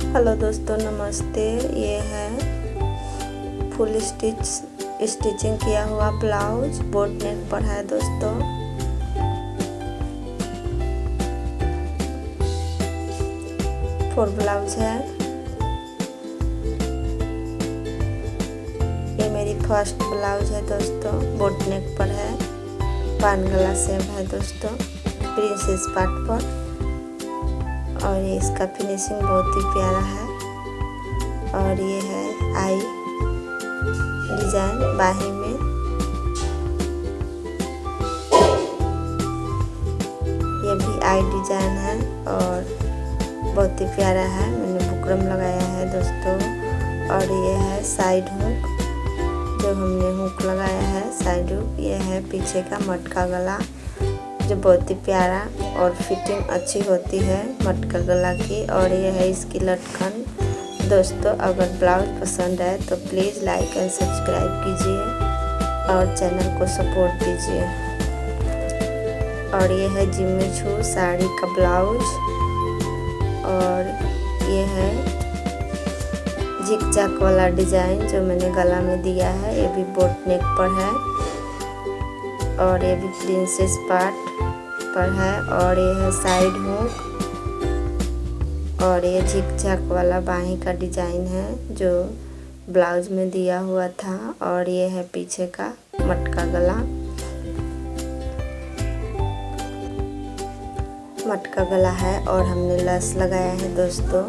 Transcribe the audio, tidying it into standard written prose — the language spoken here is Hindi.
हेलो दोस्तों, नमस्ते। ये है फुल स्टिचिंग किया हुआ ब्लाउज, बोट नेक पर है दोस्तों। फुल ब्लाउज है। ये मेरी फर्स्ट ब्लाउज है दोस्तों, बोट नेक पर है, पान गला सेम है दोस्तों, प्रिंसेस पार्ट पर। और ये इसका फिनिशिंग बहुत ही प्यारा है। और ये है आई डिजाइन बाही में। ये भी आई डिजाइन है और बहुत ही प्यारा है। मैंने बुकरम लगाया है दोस्तों। और ये है साइड हुक, जो हमने हुक लगाया है साइड हुक। ये है पीछे का मटका गला, जो बहुत ही प्यारा और फिटिंग अच्छी होती है मटका गला की। और ये है इसकी लटकन दोस्तों। अगर ब्लाउज पसंद आए तो प्लीज़ लाइक एंड सब्सक्राइब कीजिए और चैनल को सपोर्ट दीजिए। और ये है जिम्मी छू साड़ी का ब्लाउज। और ये है जिक जाक वाला डिज़ाइन जो मैंने गला में दिया है। ये भी बोट नेक पर है और ये भी प्रिंसेस पार्ट पर है। और ये है साइड हुक। और ये झिक झक वाला बाही का डिजाइन है जो ब्लाउज में दिया हुआ था। और ये है पीछे का मटका गला। मटका गला है और हमने लेस लगाया है दोस्तों।